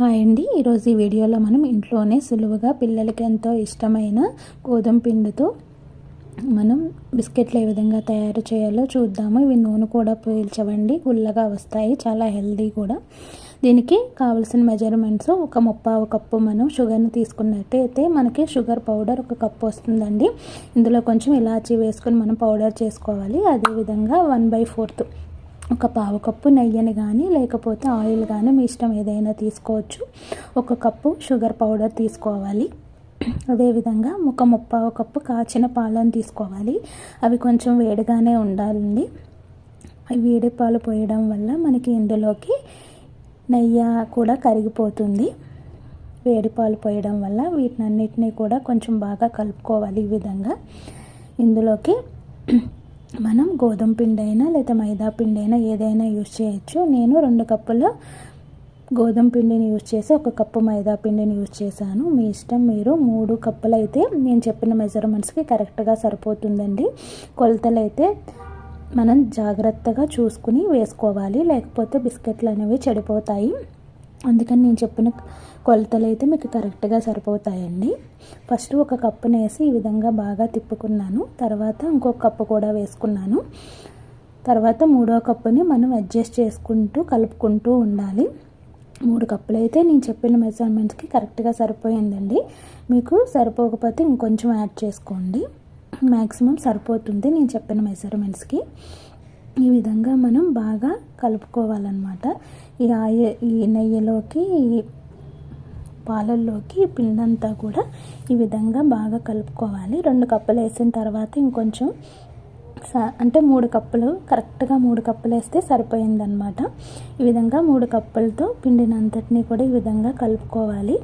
Hi అండి. ఈరోజు ఈ వీడియోలో మనం ఇంట్లోనే సులువుగా పిల్లలకి ఎంతో ఇష్టమైన గోధుమ పిండితో మనం బిస్కెట్లు ఏ విధంగా తయారు చేయాలో చూద్దాము. ఇవి నూనె కూడా పీల్చవండి, గుల్లగా వస్తాయి, చాలా హెల్దీ కూడా. దీనికి కావాల్సిన మెజర్మెంట్స్ ఒక 1/2 కప్పు మనం షుగర్ని తీసుకున్నట్టయితే మనకి షుగర్ పౌడర్ 1 కప్పు వస్తుందండి. ఇందులో కొంచెం ఇలాచీ వేసుకొని మనం పౌడర్ చేసుకోవాలి. అదేవిధంగా 1/4 ఒక 1/2 కప్పు నెయ్యిని కానీ లేకపోతే ఆయిల్ కానీ మీ ఇష్టం ఏదైనా తీసుకోవచ్చు. 1 కప్పు షుగర్ పౌడర్ తీసుకోవాలి. అదేవిధంగా ఒక 1/2 కప్పు కాచిన పాలను తీసుకోవాలి. అవి కొంచెం వేడిగానే ఉండాలండి. వేడి పాలు పోయడం వల్ల మనకి ఇందులోకి నెయ్యి కూడా కరిగిపోతుంది. వేడి పాలు పోయడం వల్ల వీటినన్నిటినీ కూడా కొంచెం బాగా కలుపుకోవాలి. ఈ విధంగా ఇందులోకి మనం గోధుమ పిండి అయినా లేదా మైదా పిండి అయినా ఏదైనా యూజ్ చేయొచ్చు. నేను 2 కప్పుల గోధుమ పిండిని యూజ్ చేసి 1 కప్పు మైదా పిండిని యూజ్ చేశాను. మీ ఇష్టం, మీరు 3 కప్పులు అయితే నేను చెప్పిన మెజర్మెంట్స్కి కరెక్ట్గా సరిపోతుందండి. కొలతలు అయితే మనం జాగ్రత్తగా చూసుకుని వేసుకోవాలి, లేకపోతే బిస్కెట్లు అనేవి చెడిపోతాయి. అందుకని నేను చెప్పిన కొలతలు అయితే మీకు కరెక్ట్గా సరిపోతాయండి. ఫస్ట్ 1 కప్పుని వేసి ఈ విధంగా బాగా తిప్పుకున్నాను. తర్వాత ఇంకొక కప్పు కూడా వేసుకున్నాను. తర్వాత 3వ కప్పుని మనం అడ్జస్ట్ చేసుకుంటూ కలుపుకుంటూ ఉండాలి. 3 కప్పులు అయితే నేను చెప్పిన మెజర్మెంట్స్కి కరెక్ట్గా సరిపోయిందండి. మీకు సరిపోకపోతే ఇంకొంచెం యాడ్ చేసుకోండి. మ్యాక్సిమం సరిపోతుంది నేను చెప్పిన మెజర్మెంట్స్కి. ఈ విధంగా మనం బాగా కలుపుకోవాలన్నమాట. ఈ నెయ్యిలోకి, పాలల్లోకి పిండంతా కూడా ఈ విధంగా బాగా కలుపుకోవాలి. 2 కప్పులు వేసిన తర్వాత ఇంకొంచెం అంటే 3 కప్పులు, కరెక్ట్గా 3 కప్పులు వేస్తే సరిపోయిందనమాట. ఈ విధంగా 3 కప్పులతో పిండినంతటినీ కూడా ఈ విధంగా కలుపుకోవాలి.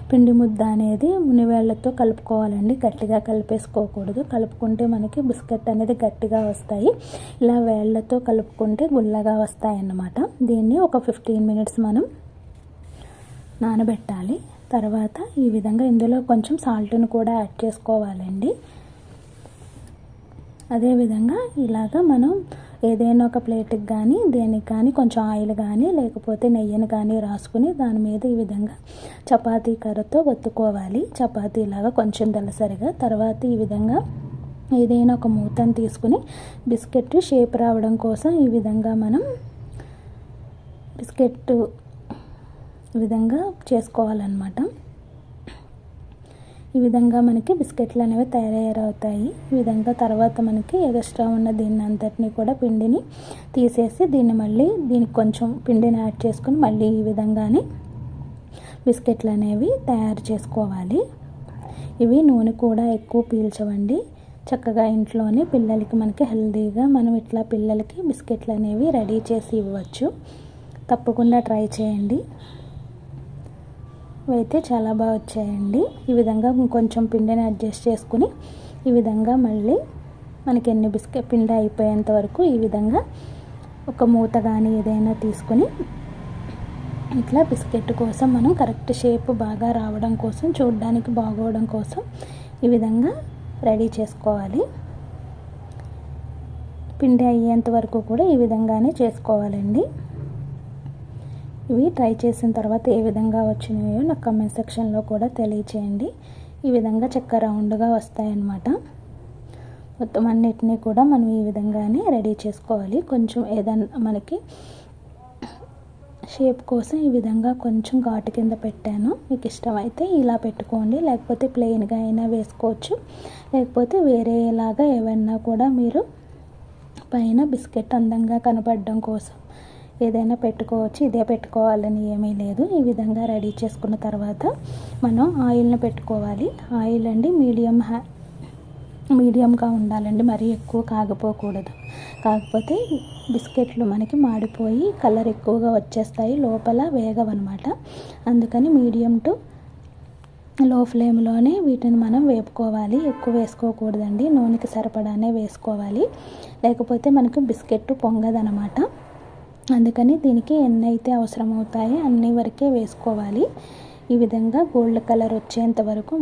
పిండి ముద్ద అనేది మునివేళ్లతో కలుపుకోవాలండి, గట్టిగా కలిపేసుకోకూడదు. కలుపుకుంటే మనకి బిస్కెట్ అనేది గట్టిగా వస్తాయి. ఇలా వేళ్లతో కలుపుకుంటే గుల్లగా వస్తాయి అన్నమాట. దీన్ని ఒక 15 మినిట్స్ మనం నానబెట్టాలి. తర్వాత ఈ విధంగా ఇందులో కొంచెం సాల్ట్ను కూడా యాడ్ చేసుకోవాలండి. అదేవిధంగా ఇలాగ మనం ఏదైనా ఒక ప్లేట్కి కానీ దేనికి కానీ కొంచెం ఆయిల్ కానీ లేకపోతే నెయ్యిని కానీ రాసుకుని దాని మీద ఈ విధంగా చపాతీ కర్రతో ఒత్తుకోవాలి. చపాతీలాగా కొంచెం దలసరిగా. తర్వాత ఈ విధంగా ఏదైనా ఒక మూతను తీసుకుని బిస్కెట్ షేప్ రావడం కోసం ఈ విధంగా మనం బిస్కెట్ ఈ విధంగా చేసుకోవాలన్నమాట. ఈ విధంగా మనకి బిస్కెట్లు అనేవి తయారవుతాయి. ఈ విధంగా తర్వాత మనకి ఎక్స్ట్రా ఉన్న దీన్ని అంతటినీ కూడా పిండిని తీసేసి దీనికి కొంచెం పిండిని యాడ్ చేసుకుని మళ్ళీ ఈ విధంగానే బిస్కెట్లు అనేవి తయారు చేసుకోవాలి. ఇవి నూనె కూడా ఎక్కువ పీల్చవండి. చక్కగా ఇంట్లోనే పిల్లలకి మనకి హెల్తీగా మనం ఇట్లా పిల్లలకి బిస్కెట్లు అనేవి రెడీ చేసి ఇవ్వచ్చు. తప్పకుండా ట్రై చేయండి. అయితే చాలా బాగా వచ్చాయండి. ఈ విధంగా కొంచెం పిండిని అడ్జస్ట్ చేసుకుని ఈ విధంగా మళ్ళీ మనకి ఎన్ని పిండి అయిపోయేంత వరకు ఈ విధంగా ఒక మూత కానీ ఏదైనా తీసుకుని ఇట్లా బిస్కెట్ కోసం మనం కరెక్ట్ షేప్ బాగా రావడం కోసం, చూడడానికి బాగోవడం కోసం ఈ విధంగా రెడీ చేసుకోవాలి. పిండి అయ్యేంత వరకు కూడా ఈ విధంగానే చేసుకోవాలండి. ఇవి ట్రై చేసిన తర్వాత ఏ విధంగా వచ్చినాయో నాకు కామెంట్ సెక్షన్లో కూడా తెలియచేయండి. ఈ విధంగా చక్కగా రౌండ్గా వస్తాయన్నమాట. మొత్తం అన్నిటినీ కూడా మనం ఈ విధంగానే రెడీ చేసుకోవాలి. కొంచెం ఏదైనా మనకి షేప్ కోసం ఈ విధంగా కొంచెం ఘాటు కింద పెట్టాను. మీకు ఇష్టమైతే ఇలా పెట్టుకోండి, లేకపోతే ప్లెయిన్గా అయినా వేసుకోవచ్చు. లేకపోతే వేరేలాగా ఏవైనా కూడా మీరు పైన బిస్కెట్ అందంగా కనపడడం కోసం ఏదైనా పెట్టుకోవచ్చు. ఇదే పెట్టుకోవాలని ఏమీ లేదు. ఈ విధంగా రెడీ చేసుకున్న తర్వాత మనం ఆయిల్ని పెట్టుకోవాలి. ఆయిల్ అండి మీడియంగా ఉండాలండి, మరీ ఎక్కువ కాగిపోకూడదు. కాకపోతే బిస్కెట్లు మనకి మాడిపోయి కలర్ ఎక్కువగా వచ్చేస్తాయి, లోపల వేగవన్నమాట. అందుకని మీడియం టు లో ఫ్లేమ్లోనే వీటిని మనం వేపుకోవాలి. ఎక్కువ వేసుకోకూడదండి, నూనెకి సరిపడానే వేసుకోవాలి, లేకపోతే మనకు బిస్కెట్ పొంగదనమాట. అందుకని దీనికి ఎన్ని అయితే అవసరమవుతాయో అన్ని వరకే వేసుకోవాలి. ఈ విధంగా గోల్డ్ కలర్ వచ్చేంత వరకు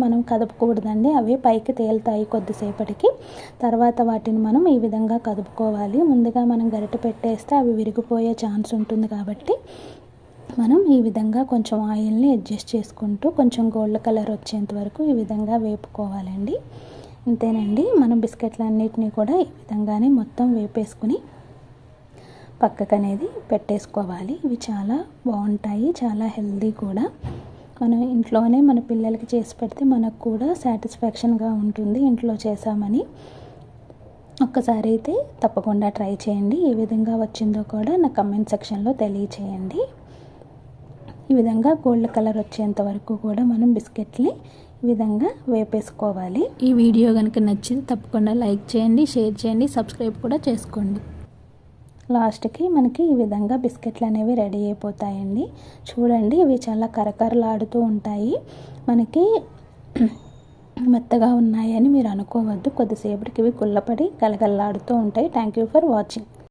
మనం కదపకూడదండి. అవే పైకి తేలుతాయి కొద్దిసేపటికి. తర్వాత వాటిని మనం ఈ విధంగా కదుపుకోవాలి. ముందుగా మనం గరిటె పెట్టేస్తే అవి విరిగిపోయే ఛాన్స్ ఉంటుంది కాబట్టి మనం ఈ విధంగా కొంచెం ఆయిల్ని అడ్జస్ట్ చేసుకుంటూ కొంచెం గోల్డ్ కలర్ వచ్చేంత వరకు ఈ విధంగా వేపుకోవాలండి. అంతేనండి. మనం బిస్కెట్లన్నిటినీ కూడా ఈ విధంగానే మొత్తం వేపేసుకుని పక్కకనేది పెట్టేసుకోవాలి. ఇవి చాలా బాగుంటాయి, చాలా హెల్దీ కూడా. మనం ఇంట్లోనే మన పిల్లలకి చేసి పెడితే మనకు కూడా సాటిస్ఫాక్షన్గా ఉంటుంది ఇంట్లో చేసామని. ఒక్కసారి అయితే తప్పకుండా ట్రై చేయండి. ఏ విధంగా వచ్చిందో కూడా నా కమెంట్ సెక్షన్లో తెలియచేయండి. ఈ విధంగా గోల్డ్ కలర్ వచ్చేంత వరకు కూడా మనం బిస్కెట్ని ఈ విధంగా వేపేసుకోవాలి. ఈ వీడియో కనుక నచ్చింది తప్పకుండా లైక్ చేయండి, షేర్ చేయండి, సబ్స్క్రైబ్ కూడా చేసుకోండి. లాస్ట్కి మనకి ఈ విధంగా బిస్కెట్లు అనేవి రెడీ అయిపోతాయండి. చూడండి, ఇవి చాలా కరకరలాడుతూ ఉంటాయి. మనకి మెత్తగా ఉన్నాయని మీరు అనుకోవద్దు. కొద్దిసేపటికి ఇవి కుళ్ళపడి గలగలలాడుతూ ఉంటాయి. Thank you for watching.